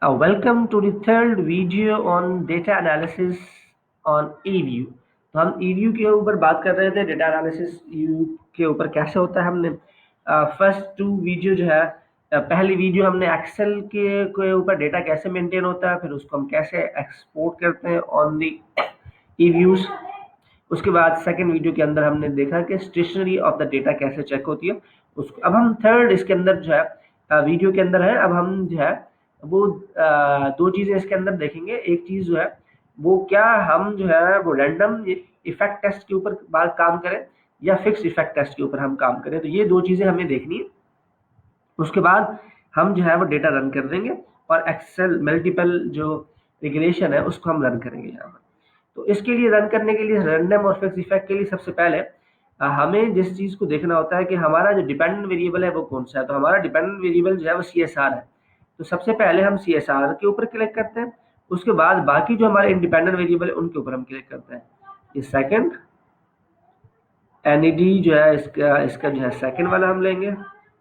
Welcome to the third video on data analysis on eView। तो हम eView के ऊपर बात कर रहे थे, डेटा एनालिसिस यू के ऊपर कैसे होता है। हमने फर्स्ट टू वीडियो जो है, पहली वीडियो हमने एक्सेल के ऊपर डेटा कैसे मेंटेन होता है, फिर उसको हम कैसे एक्सपोर्ट करते हैं ऑन दी eViews। उसके बाद सेकंड वीडियो के अंदर हमने देखा कि स्टेशनरी ऑफ द डेटा कैसे चेक होती है उसको। अब हम थर्ड इसके अंदर जो है वीडियो के अंदर है, अब हम जो है वो दो चीजें इसके अंदर देखेंगे। एक चीज जो है वो क्या हम जो है वो रैंडम इफेक्ट टेस्ट के ऊपर बात काम करें या फिक्स इफेक्ट टेस्ट के ऊपर हम काम करें, तो ये दो चीजें हमें देखनी है। उसके बाद हम जो है वो डेटा रन कर देंगे और एक्सेल मल्टीपल जो रिग्रेशन है उसको हम रन करेंगे यहाँ पर। तो इसके लिए रन करने के लिए रैंडम और फिक्स इफेक्ट के लिए सबसे पहले हमें जिस चीज को देखना होता है कि हमारा जो डिपेंडेंट वेरिएबल है वो कौन सा है। तो हमारा डिपेंडेंट वेरिएबल जो है वो CSR है। तो सबसे पहले हम CSR के ऊपर क्लिक करते हैं। उसके बाद बाकी जो हमारे इंडिपेंडेंट वेरिएबल है उनके ऊपर हम क्लिक करते हैं। ये सेकंड NED जो है इसका इसका जो है सेकंड वाला हम लेंगे,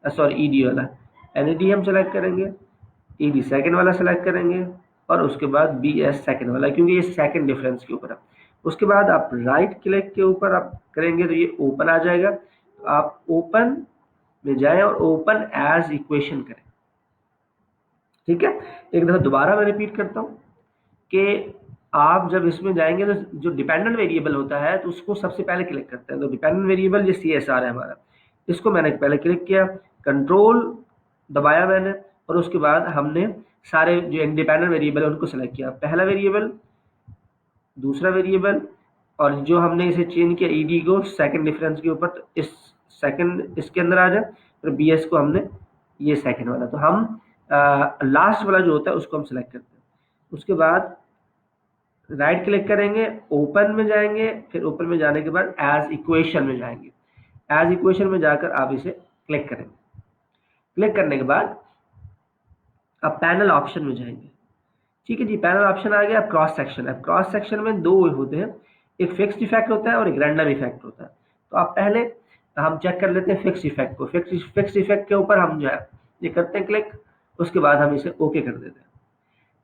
सॉरी ED वाला। NED हम सेलेक्ट करेंगे, ED सेकंड वाला सेलेक्ट करेंगे और उसके बाद BS सेकंड वाला, क्योंकि ये सेकंड डिफरेंस के ऊपर है। उसके बाद आप राइट क्लिक के ऊपर आप करेंगे तो ये ओपन आ जाएगा। तो आप ओपन में जाएं और ओपन एज इक्वेशन करें। ठीक है, एक दफा दोबारा मैं रिपीट करता हूँ कि आप जब इसमें जाएंगे तो जो डिपेंडेंट वेरिएबल होता है तो उसको सबसे पहले क्लिक करते हैं। तो डिपेंडेंट वेरिएबल ये CSR है हमारा, इसको मैंने पहले क्लिक किया, कंट्रोल दबाया मैंने और उसके बाद हमने सारे जो इंडिपेंडेंट वेरिएबल है उनको सेलेक्ट किया। पहला वेरिएबल, दूसरा वेरिएबल और जो हमने इसे चेंज किया ED को सेकंड डिफरेंस के ऊपर, तो इस सेकंड इसके अंदर आ जाए। फिर BS को हमने ये सेकंड वाला, तो हम लास्ट वाला जो होता है उसको हम सेलेक्ट करते हैं। उसके बाद राइट क्लिक करेंगे, ओपन में जाएंगे, फिर ओपन में जाने के बाद एज इक्वेशन में जाएंगे। एज इक्वेशन में जाकर आप इसे क्लिक करेंगे। क्लिक करने के बाद आप पैनल ऑप्शन में जाएंगे। ठीक है जी, पैनल ऑप्शन आ गया। अब क्रॉस सेक्शन है, क्रॉस सेक्शन में दो होते हैं, एक फिक्स्ड इफेक्ट होता है और एक रैंडम इफेक्ट होता है। तो आप पहले हम चेक कर लेते हैं फिक्स इफेक्ट को। फिक्स इफेक्ट के ऊपर हम जो है ये करते हैं क्लिक, उसके बाद हम इसे ओके कर देते हैं।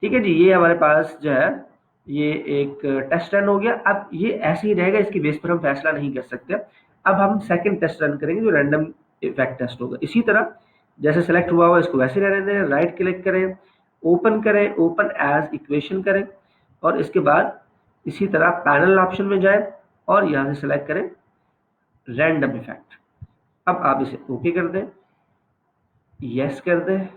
ठीक है जी, ये हमारे पास जो है ये एक टेस्ट रन हो गया। अब ये ऐसे ही रहेगा, इसकी बेस पर हम फैसला नहीं कर सकते। अब हम सेकंड टेस्ट रन करेंगे जो रैंडम इफेक्ट टेस्ट होगा। इसी तरह जैसे सेलेक्ट हुआ हुआ इसको वैसे रहने दें, राइट क्लिक करें, ओपन करें, ओपन एज इक्वेशन करें और इसके बाद इसी तरह पैनल ऑप्शन में जाएं और यहाँ से सेलेक्ट करें रैंडम इफेक्ट। अब आप इसे ओके कर दें, यस कर दें,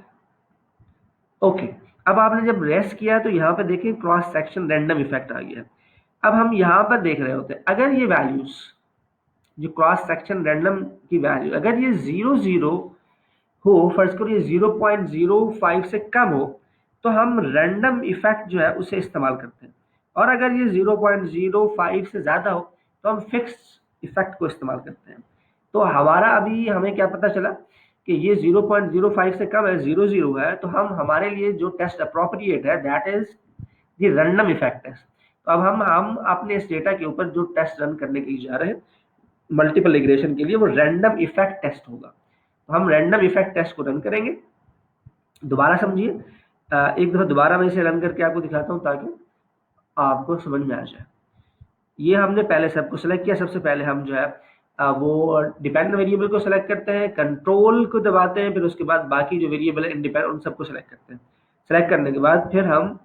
ओके। अब आपने जब रेस्ट किया तो यहाँ पे देखिए क्रॉस सेक्शन रैंडम इफेक्ट आ गया। अब हम यहाँ पर देख रहे होते हैं अगर ये वैल्यूज जो क्रॉस सेक्शन रैंडम की वैल्यू अगर ये 0 0 हो, फर्ज करो ये 0.05 से कम हो, तो हम रैंडम इफेक्ट जो है उसे इस्तेमाल करते हैं। और अगर ये 0.05 से ज्यादा हो तो हम फिक्स इफेक्ट को इस्तेमाल करते हैं। तो हमारा अभी हमें क्या पता चला कि ये 0.05 से कम है, 0 0 है, तो हम हमारे लिए जो टेस्ट अप्रोप्रिएट है that is the random effect test. तो अब हम अपने इस डेटा के ऊपर जो टेस्ट रन करने के लिए जा रहे हैं मल्टीपल रिग्रेशन के लिए, वो रैंडम इफेक्ट टेस्ट होगा। तो हम रैंडम इफेक्ट टेस्ट को रन करेंगे। दोबारा समझिए, एक दफा दोबारा मैं इसे रन करके आपको दिखाता हूँ ताकि आपको समझ में आ जाए। ये हमने पहले सबको सेलेक्ट किया। सबसे पहले हम जो है वो डिपेंडेंट वेरिएबल को सेलेक्ट करते हैं, कंट्रोल को दबाते हैं, फिर उसके बाद बाकी जो वेरिएबल है इंडिपेंडेंट उन सबको सेलेक्ट करते हैं। सेलेक्ट करने के बाद फिर हम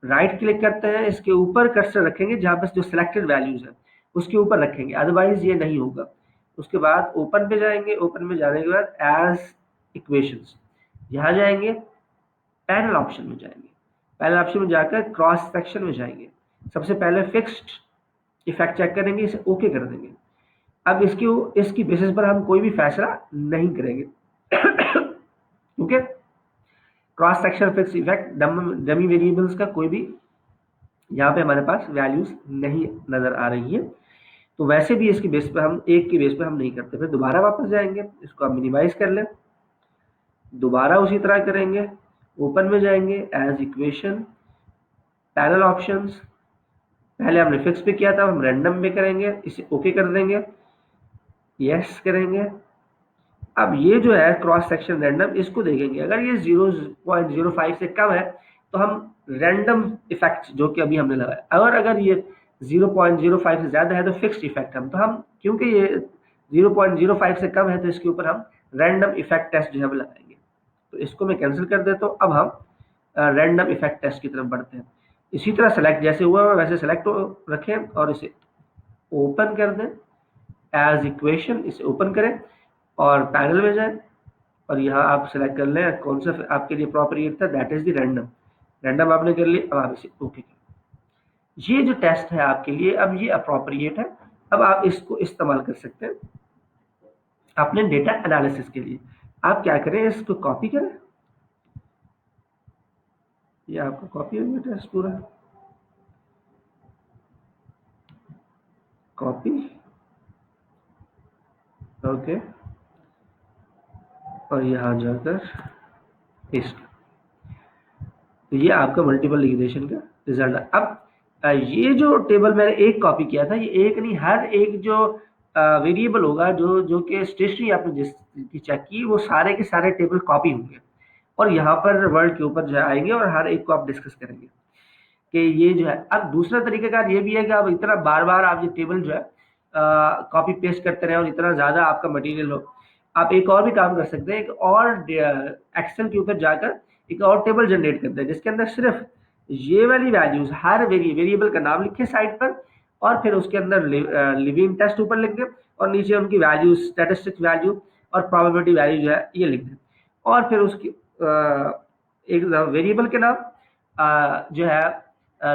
राइट क्लिक करते हैं, इसके ऊपर कर्सर रखेंगे जहां पर जो सिलेक्टेड वैल्यूज है उसके ऊपर रखेंगे, अदरवाइज ये नहीं होगा। उसके बाद ओपन पे जाएंगे, ओपन में जाने के बाद एज इक्वेशंस यहाँ जाएंगे, पैनल ऑप्शन में जाएंगे, पैनल ऑप्शन में जाकर क्रॉस सेक्शन में जाएंगे। सबसे पहले फिक्स्ड इफेक्ट चेक करेंगे, इसे ओके कर देंगे। अब इसकी बेसिस पर हम कोई भी फैसला नहीं करेंगे okay. Cross section fix effect dummy variables का कोई भी यहाँ पे हमारे पास वैल्यूज नहीं नजर आ रही है, तो वैसे भी इसकी बेस पे हम एक की बेस पे हम नहीं करते। फिर दोबारा वापस जाएंगे, इसको आप मिनिमाइज कर लें, दोबारा उसी तरह करेंगे, ओपन में जाएंगे, एज इक्वेशन, पैनल ऑप्शंस, पहले हमने फिक्स पे किया था, हम रैंडम पे करेंगे, इसे ओके कर देंगे, यस करेंगे, अब ये जो है क्रॉस सेक्शन रैंडम, इसको देखेंगे अगर ये 0.05 से कम है तो हम रैंडम इफेक्ट जो कि अभी हमने लगाया, और अगर ये 0.05 से ज्यादा है तो फिक्स्ड इफेक्ट हम, तो हम क्योंकि ये 0.05 से कम है तो इसके ऊपर हम रैंडम इफेक्ट टेस्ट जो है वो लगाएंगे। तो इसको मैं कैंसिल कर देता हूँ। अब हम रैंडम इफेक्ट टेस्ट की तरफ बढ़ते हैं। इसी तरह सेलेक्ट जैसे हुआ वैसे सेलेक्ट रखें और इसे ओपन कर दें एज इक्वेशन, इसे ओपन करें और पैनल में जाएं और यहाँ आप सेलेक्ट कर लें कौन सा आपके लिए अप्रोप्रिएट था, that is the random. Random आपने कर लिया, अब आप इसे ओके करें। ये जो टेस्ट है आपके लिए अब ये अप्रोप्रिएट है, अब आप इसको इस्तेमाल कर सकते हैं अपने डेटा एनालिसिस के लिए। आप क्या करें, इसको कॉपी करें, ये आपका कॉपी हो गया टेस्ट पूरा, कॉपी, ओके, और यहाँ जाकर पेस्ट। तो ये आपका मल्टीपल रिग्रेशन का रिजल्ट है। अब ये जो टेबल मैंने एक कॉपी किया था, ये एक नहीं, हर एक जो वेरिएबल होगा जो जो कि स्टेशनरी आपने जिसकी चेक की, वो सारे के सारे टेबल कॉपी होंगे और यहाँ पर वर्ड के ऊपर जो है आएंगे और हर एक को आप डिस्कस करेंगे कि ये जो है। अब दूसरा तरीकाकार ये भी है कि आप इतना बार बार आप ये टेबल जो है कॉपी पेस्ट करते रहे और इतना ज़्यादा आपका मटेरियल हो, आप एक और भी काम कर सकते हैं, एक और एक्सेल के ऊपर जाकर एक और टेबल जनरेट करते हैं जिसके अंदर सिर्फ ये वाली वैल्यूज, हर वेरिएबल का नाम लिखे साइड पर और फिर उसके अंदर लिविंग टेस्ट ऊपर लिख दें और नीचे उनकी वैल्यूज, स्टैटिस्टिक्स वैल्यू और प्रोबेबिलिटी वैल्यू जो है ये लिख दें और फिर उसकी एक वेरिएबल के नाम जो है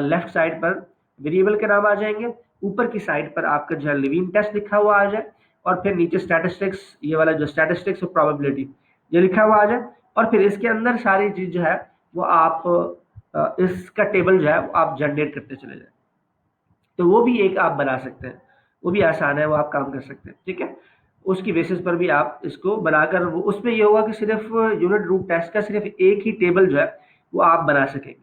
लेफ्ट साइड पर वेरिएबल के नाम आ जाएंगे, ऊपर की साइड पर आपका जो है लिविंग टेस्ट लिखा हुआ आ जाए और फिर नीचे स्टैटिस्टिक्स, ये वाला जो स्टैटिस्टिक्स और प्रोबेबिलिटी ये लिखा हुआ आ जाए और फिर इसके अंदर सारी चीज जो है वो आप इसका टेबल जो है वो आप जनरेट करते चले जाए। तो वो भी एक आप बना सकते हैं, वो भी आसान है, वो आप काम कर सकते हैं, ठीक है। उसकी बेसिस पर भी आप इसको बनाकर उसमें ये होगा कि सिर्फ यूनिट रूट टेस्ट का सिर्फ एक ही टेबल जो है वो आप बना सकेंगे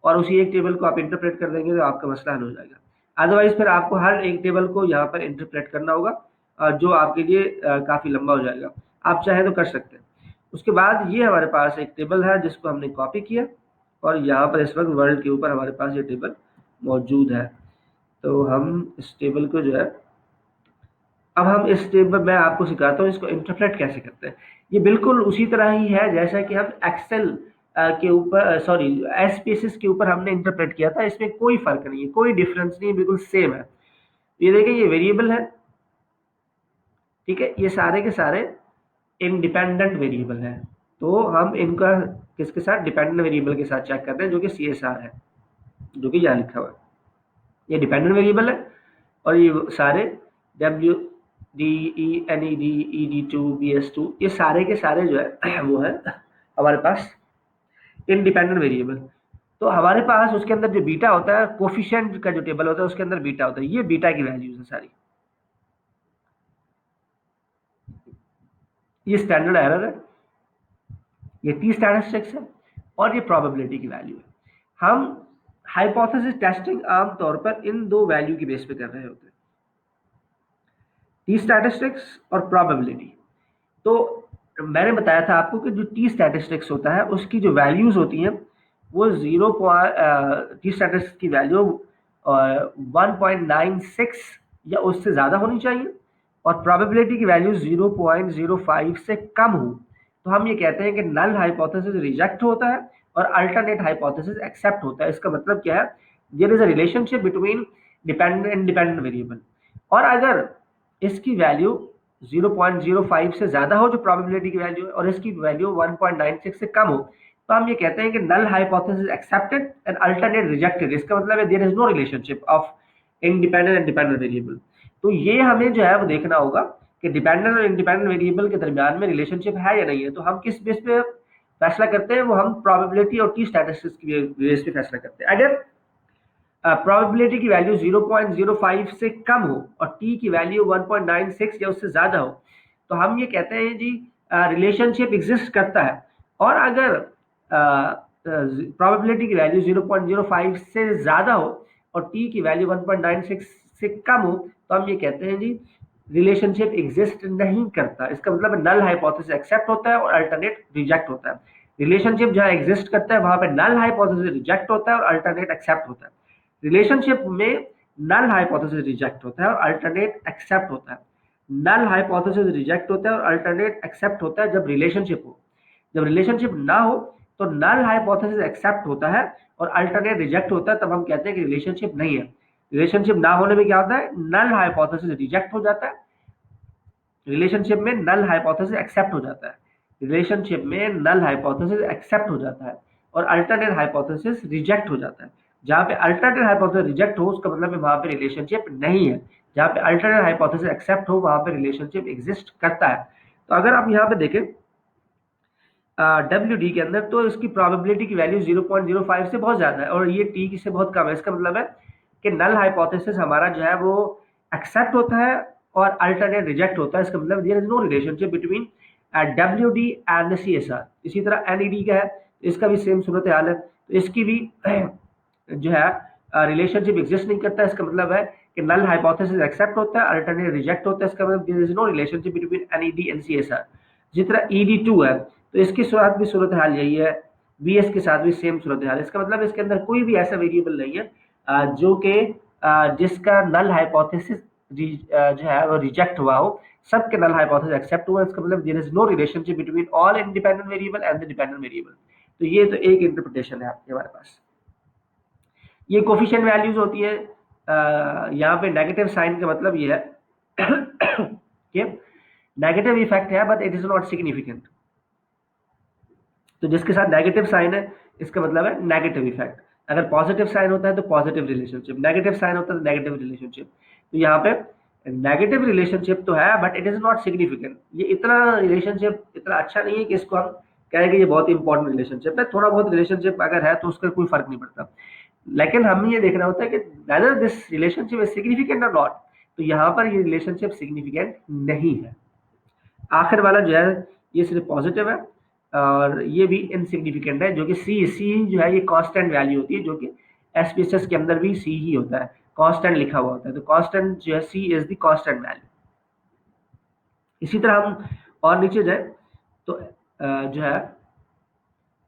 और उसी एक टेबल को आप इंटरप्रेट कर देंगे तो आपका मसला हल हो जाएगा। अदरवाइज फिर आपको हर एक टेबल को यहाँ पर इंटरप्रेट करना होगा जो आपके लिए काफ़ी लंबा हो जाएगा। आप चाहे तो कर सकते हैं। उसके बाद ये हमारे पास एक टेबल है जिसको हमने कॉपी किया और यहाँ पर इस वक्त वर्ल्ड के ऊपर हमारे पास ये टेबल मौजूद है। तो हम इस टेबल को जो है, अब हम इस टेबल मैं आपको सिखाता हूँ इसको इंटरप्रेट कैसे करते हैं। ये बिल्कुल उसी तरह ही है जैसा कि हम एक्सेल के ऊपर, सॉरी, एसपीएसएस के ऊपर हमने इंटरप्रेट किया था। इसमें कोई फर्क नहीं है, कोई डिफरेंस नहीं है, बिल्कुल सेम है। ये देखिए ये वेरिएबल है, ठीक है, ये सारे के सारे इंडिपेंडेंट वेरिएबल है। तो हम इनका किसके साथ, डिपेंडेंट वेरिएबल के साथ चेक करते हैं जो कि CSR है, जो कि यहाँ लिखा हुआ है। ये डिपेंडेंट वेरिएबल है और ये सारे WDENED ED2 BS2 ये सारे के सारे जो है वो है हमारे पास इंडिपेंडेंट वेरिएबल। तो हमारे पास उसके अंदर जो बीटा होता है, कोफिशिएंट का जो टेबल होता है उसके अंदर बीटा होता है, ये बीटा की वैल्यूज है सारी। ये स्टैंडर्ड एरर है, ये टी स्टैटिस्टिक्स है और ये प्रोबेबिलिटी की वैल्यू है। हम हाइपोथेसिस टेस्टिंग आमतौर पर इन दो वैल्यू की बेस पे कर रहे होते हैं, टी स्टैटिस्टिक्स और प्रोबेबिलिटी। तो मैंने बताया था आपको कि जो टी स्टैटिस्टिक्स होता है उसकी जो वैल्यूज होती हैं वो टी स्टैटिस्टिक्स की वैल्यू 1.96 या उससे ज़्यादा होनी चाहिए और प्रोबेबिलिटी की वैल्यू 0.05 से कम हो तो हम ये कहते हैं कि नल हाइपोथेसिस रिजेक्ट होता है और अल्टरनेट हाइपोथेसिस एक्सेप्ट होता है। इसका मतलब क्या है, there is a relationship between dependent and dependent variable और अगर इसकी वैल्यू 0.05 से ज्यादा हो जो प्रोबेबिलिटी की वैल्यू है और इसकी वैल्यू 1.96 से कम हो तो हम ये कहते हैं कि null hypothesis accepted and alternate rejected. इसका मतलब है there is no relationship of independent and dependent variable. तो ये हमें जो है वो देखना होगा कि डिपेंडेंट और इंडिपेंडेंट वेरिएबल के दरमियान में रिलेशनशिप है या नहीं है। तो हम किस बेस पे फैसला करते हैं, वो हम प्रोबेबिलिटी और टी स्टैटिस्टिक्स की बेस पे फैसला करते हैं। अगर प्रोबेबिलिटी की वैल्यू 0.05 से कम हो और टी की वैल्यू 1.96 या उससे ज्यादा हो तो हम ये कहते हैं जी रिलेशनशिप एग्जिस्ट करता है। और अगर प्रोबेबिलिटी की वैल्यू 0.05 से ज्यादा हो और टी की वैल्यू 1.96 से कम हो तो हम ये कहते हैं जी रिलेशनशिप एग्जिस्ट नहीं करता। इसका मतलब नल हाइपोथेसिस एक्सेप्ट होता है और अल्टरनेट रिजेक्ट होता है। रिलेशनशिप जहां एग्जिस्ट करता है वहां पे नल हाइपोथेसिस रिजेक्ट होता है और अल्टरनेट एक्सेप्ट होता है। रिलेशनशिप में नल हाइपोथेसिस रिजेक्ट होता है और अल्टरनेट एक्सेप्ट होता है। नल हाइपोथेसिस रिजेक्ट होता है और अल्टरनेट एक्सेप्ट होता है जब रिलेशनशिप हो। जब रिलेशनशिप ना हो तो नल हाइपोथेसिस एक्सेप्ट होता है और अल्टरनेट रिजेक्ट होता है, तब हम कहते हैं कि रिलेशनशिप नहीं है। रिलेशनशिप ना होने में क्या होता है, नल हाइपोथेसिस रिजेक्ट हो जाता है, रिलेशनशिप में नल हाइपोथेसिस एक्सेप्ट हो जाता है, रिलेशनशिप में नल हाइपोथेसिस एक्सेप्ट हो जाता है और अल्टरनेट हाइपोथेसिस रिजेक्ट हो जाता है। जहां पे अल्टरनेट हाइपोथेसिस रिजेक्ट हो उसका मतलब है वहां पे रिलेशनशिप नहीं है। जहां पे अल्टरनेट हाइपोथेसिस एक्सेप्ट हो वहां पे रिलेशनशिप एग्जिस्ट करता है। तो अगर आप यहाँ पे देखें WD के अंदर, तो इसकी प्रोबेबिलिटी की वैल्यू 0.05 से बहुत ज्यादा है और ये T से बहुत कम है। इसका मतलब है कि नल हाइपोथेसिस हमारा जो है वो एक्सेप्ट होता है और अल्टरनेट रिजेक्ट होता है। इसका मतलब there is no relationship between WD and CSR। इसी तरह NED का है, इसका भी सेम सूरत हाल है, तो इसकी भी जो है रिलेशनशिप एग्जिस्ट नहीं करता। इसका मतलब है कि नल हाइपोथेसिस एक्सेप्ट होता है, अल्टरनेट रिजेक्ट होता है। इसका मतलब there is no relationship between NED and CSR। जिस तरह ED2 है तो इसके साथ भी सूरत हाल यही है, BS के साथ भी सेम सूरत हाल है। इसका मतलब इसके अंदर कोई भी ऐसा वेरिएबल नहीं है जो कि जिसका नल हाइपोथेसिस जो है वो रिजेक्ट हुआ हो, सबके नल हाइपोथेसिस एक्सेप्ट हुआ। इसका मतलब there is no relationship between all independent variable and the dependent variable. तो ये तो एक इंटरप्रिटेशन है आपके हमारे पास। ये कोफिशिएंट वैल्यूज होती है। यहाँ पे नेगेटिव साइन का मतलब ये है कि नेगेटिव इफेक्ट है but it is not significant. तो जिसके साथ नेगेटिव साइन है इसका मतलब है नेगेटिव इफेक्ट। अगर पॉजिटिव साइन होता है तो पॉजिटिव रिलेशनशिप, नेगेटिव साइन होता है तो नेगेटिव रिलेशनशिप। तो यहाँ पे नेगेटिव रिलेशनशिप तो है but it is not significant. ये इतना रिलेशनशिप इतना अच्छा नहीं है कि इसको हम कहें कि ये बहुत इंपॉर्टेंट रिलेशनशिप है। थोड़ा बहुत रिलेशनशिप अगर है तो उसका कोई फर्क नहीं पड़ता, लेकिन हमें ये देखना होता है कि whether this relationship is significant और नॉट। तो यहाँ पर ये रिलेशनशिप सिग्निफिकेंट नहीं है। आखिर वाला जो है ये सिर्फ पॉजिटिव है और ये भी इनसिग्निफिकेंट है, जो कि सी जो है ये कांस्टेंट वैल्यू होती है, जो कि SPSS के अंदर भी सी ही होता है, कांस्टेंट लिखा हुआ होता है। तो कांस्टेंट जो है सी इज द कांस्टेंट वैल्यू। इसी तरह हम और नीचे जाए तो जो है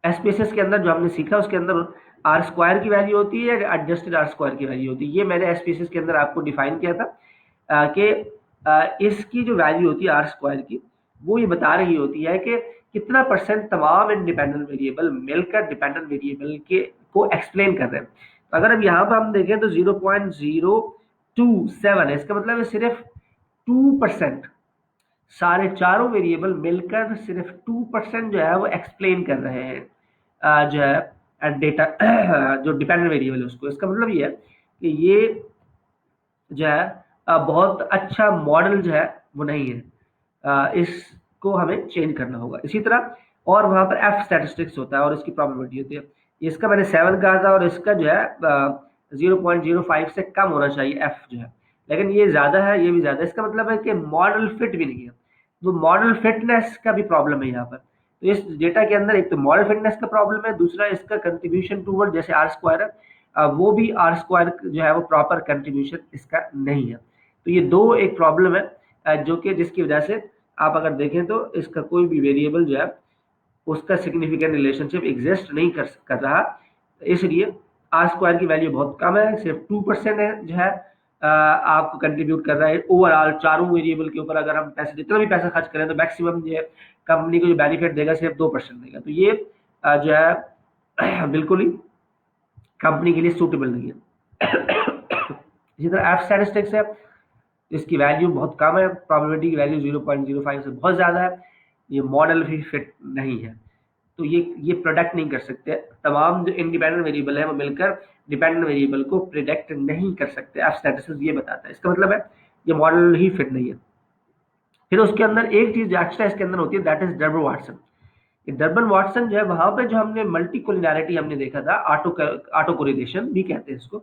SPSS के अंदर जो हमने सीखा उसके अंदर आर स्क्वायर की वैल्यू होती है या एडजस्टेड आर स्क्वायर की वैल्यू होती है। ये मैंने SPSS के अंदर आपको डिफाइन किया था कि इसकी जो वैल्यू होती है आर स्क्वायर की, वो ये बता रही होती है कि कितना परसेंट तमाम इंडिपेंडेंट वेरिएबल मिलकर डिपेंडेंट वेरिएबल के को एक्सप्लेन कर रहे हैं। तो अगर अब यहाँ पर हम देखें तो 0.027 है। इसका मतलब है सिर्फ 2%, सारे चारों वेरिएबल मिलकर सिर्फ 2% जो है वो एक्सप्लेन कर रहे हैं जो है डेटा जो डिपेंडेंट वेरिएबल है उसको। इसका मतलब ये है कि ये जो है बहुत अच्छा मॉडल जो है वो नहीं है, इसको हमें चेंज करना होगा। इसी तरह और वहां पर एफ स्टैटिस्टिक्स होता है और इसकी प्रोबेबिलिटी होती है। इसका मैंने 7 कहा था और इसका जो है 0.05 से कम होना चाहिए एफ जो है, लेकिन ये ज्यादा है, ये भी ज्यादा है। इसका मतलब है कि मॉडल फिट भी नहीं है। तो मॉडल फिटनेस का भी प्रॉब्लम है यहाँ पर। तो इस डेटा के अंदर एक तो मॉडल फिटनेस का प्रॉब्लम है, दूसरा इसका कंट्रीब्यूशन टूवर्ड जैसे आर स्क्वायर है, वो भी आर स्क्वायर जो है वो प्रॉपर कंट्रीब्यूशन इसका नहीं है। तो ये दो एक प्रॉब्लम है जो कि जिसकी वजह से आप अगर देखें तो इसका कोई भी वेरिएबल जो है उसका सिग्निफिकेंट रिलेशनशिप एग्जिस्ट नहीं कर रहा। इसलिए आर स्क्वायर की वैल्यू बहुत कम है, सिर्फ 2% है जो है आपको कंट्रीब्यूट कर रहा है ओवरऑल चारों वेरिएबल के ऊपर। अगर हम पैसे जितना भी पैसा खर्च करें तो मैक्सिमम जो है कंपनी को जो बेनिफिट देगा सिर्फ 2% देगा। तो ये जो है बिल्कुल ही कंपनी के लिए सूटेबल नहीं है। इसी तरह एफ स्टैटिस्टिक्स है, इसकी वैल्यू बहुत कम है, प्रोबेबिलिटी की वैल्यू 0.05 से बहुत ज़्यादा है। ये मॉडल भी फिट नहीं है, तो ये प्रोडक्ट नहीं कर सकते। तमाम जो इंडिपेंडेंट वेरिएबल है वो मिलकर डिपेंडेंट वेरिएबल को प्रिडिक्ट नहीं कर सकते। एफ स्टैटिस्टिक्स ये बताता है। इसका मतलब है ये मॉडल ही फिट नहीं है। फिर उसके अंदर एक चीज एक्स्ट्रा इसके अंदर होती है, that is Durban Watson. Durban Watson जो है वहां पे जो हमने मल्टी कोलिनैरिटी हमने देखा था, ऑटो कोरिलेशन भी कहते हैं इसको।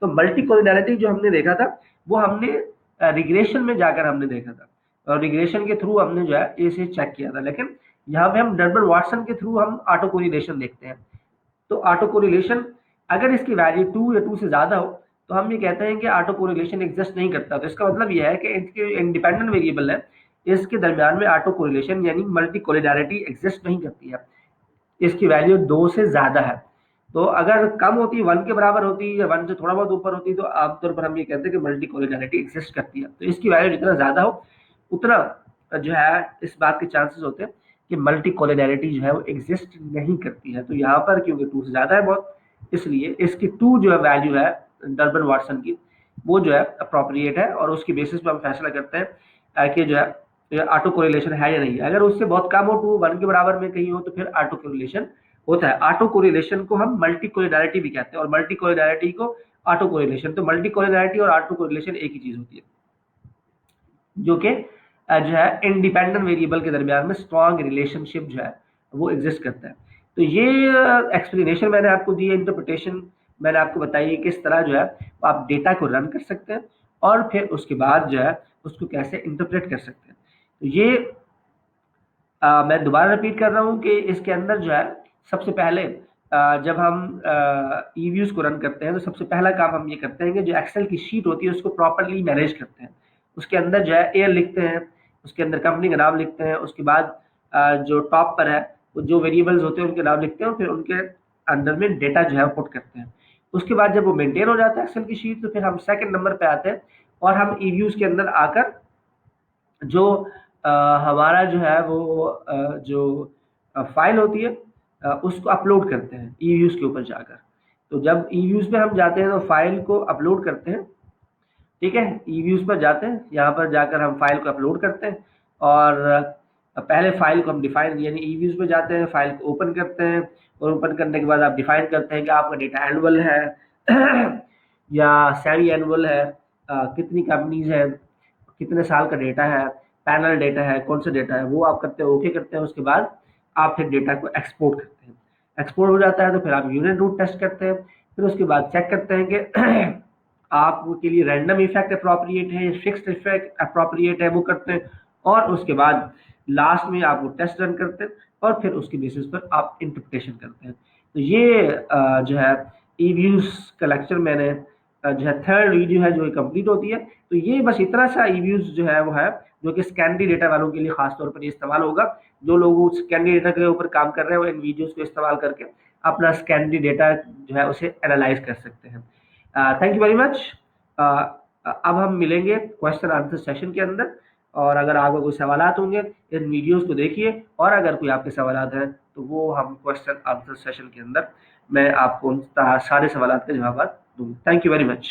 तो मल्टी कोलिनैरिटी जो हमने देखा था वो हमने रिग्रेशन में जाकर हमने देखा था और रिग्रेशन के थ्रू हमने जो है इसे चेक किया था। लेकिन यहाँ पे हम डर्बन वाटसन के थ्रू हम ऑटो कोरिलेशन देखते हैं। तो ऑटो कोरिलेशन अगर इसकी वैल्यू 2 या 2 से ज्यादा हो तो हम ये कहते हैं कि ऑटो कोरिलेशन एग्जिस्ट नहीं करता। तो इसका मतलब यह है कि इसके इंडिपेंडेंट वेरिएबल है, इसके दरमियान में ऑटो कोरिलेशन यानी मल्टी कोलिडारिटी एग्जिस्ट नहीं करती है, इसकी वैल्यू 2 से ज़्यादा है। तो अगर कम होती, 1 के बराबर होती या 1 से थोड़ा बहुत ऊपर होती, तो आमतौर पर हम ये कहते हैं कि मल्टी कोलिडारिटी एग्जिस्ट करती है। तो इसकी वैल्यू जितना ज़्यादा हो उतना जो है इस बात के चांसेस होते हैं कि मल्टी कोलिडारिटी जो है वो एग्जिस्ट नहीं करती है। तो यहाँ पर क्योंकि 2 से ज़्यादा है बहुत, इसलिए इसकी 2 जो है वैल्यू है डर्बन वाटसन की, वो जो है अप्रोप्रिएट है और उसकी बेसिस पर हम फैसला करते हैं कि जो है ऑटो कोरिलेशन है या नहीं है। अगर उससे बहुत कम हो, 2 1 के बराबर में कहीं हो, तो फिर ऑटो कोरिलेशन होता है। ऑटो कोरिलेशन को हम मल्टी कोलिडारिटी भी कहते हैं और मल्टी कोलिडारिटी को ऑटो कोरिलेशन। तो मल्टी कोलिडारिटी और ऑटो कोरिलेशन एक ही चीज होती है, जो कि जो है इंडिपेंडेंट वेरिएबल के दरमियान में स्ट्रॉन्ग रिलेशनशिप जो है वो एग्जिस्ट करता है। तो ये एक्सप्लेनेशन मैंने आपको दी है, इंटरप्रिटेशन मैंने आपको बताई है किस तरह जो है आप डेटा को रन कर सकते हैं और फिर उसके बाद जो है उसको कैसे इंटरप्रेट कर सकते हैं। तो ये मैं दोबारा रिपीट कर रहा हूँ कि इसके अंदर जो है सबसे पहले जब हम ईव्यूज को रन करते हैं तो सबसे पहला काम हम ये करते हैं कि जो एक्सेल की शीट होती है उसको प्रॉपरली मैनेज करते हैं। उसके अंदर जो है एयर लिखते हैं, उसके अंदर कंपनी का नाम लिखते हैं, उसके बाद जो टॉप पर है वो जो वेरिएबल्स होते हैं उनके नाम लिखते हैं और फिर उनके अंदर में डेटा जो है पुट करते हैं। उसके बाद जब वो मेंटेन हो जाता है एक्सेल की शीट, तो फिर हम सेकंड नंबर पे आते हैं और हम ईव्यूज के अंदर आकर जो हमारा जो है वो जो फाइल होती है उसको अपलोड करते हैं ईव्यूज के ऊपर जाकर। तो जब ईव्यूज पे हम जाते हैं तो फाइल को अपलोड करते हैं, ठीक है, ईव्यूज पर जाते हैं, यहाँ पर जाकर हम फाइल को अपलोड करते हैं और पहले फाइल को हम डिफाइन यानी ईव्यूज पे जाते हैं, फाइल को ओपन करते हैं और ओपन करने के बाद आप डिफाइन करते हैं कि आपका डेटा एनुअल है या सेमी एनुअल है, कितनी कंपनीज है, कितने साल का डेटा है, पैनल डेटा है, कौन सा डेटा है, वो आप करते हैं, ओके करते हैं। उसके बाद आप फिर डेटा को एक्सपोर्ट करते हैं। एक्सपोर्ट हो जाता है तो फिर आप यूनिट रूट टेस्ट करते हैं, फिर उसके बाद चेक करते हैं कि आपके लिए रैंडम इफेक्ट अप्रोप्रिएट है या फिक्स्ड इफेक्ट अप्रोप्रिएट है, वो करते हैं। और उसके बाद लास्ट में आप वो टेस्ट रन करते हैं और फिर उसके बेसिस पर आप इंटरप्रिटेशन करते हैं। तो ये जो है ईव्यूज का लेक्चर मैंने जो है थर्ड वीडियो है जो कंप्लीट होती है। तो ये बस इतना सा ईव्यूज जो है वो है जो कि स्कैनडी डेटा वालों के लिए खासतौर पर इस्तेमाल होगा। जो लोग स्कैनडी डेटा के ऊपर काम कर रहे हैं वो इन वीडियोस को इस्तेमाल करके अपना स्कैनडी डेटा जो है उसे एनालाइज कर सकते हैं। Thank you very much. अब हम मिलेंगे क्वेश्चन आंसर सेशन के अंदर और अगर आपको कोई सवालात होंगे इन वीडियोस को देखिए और अगर कोई आपके सवालात हैं तो वो हम क्वेश्चन आंसर सेशन के अंदर मैं आपको उन सारे सवालात के जवाब दूंगा। Thank you very much.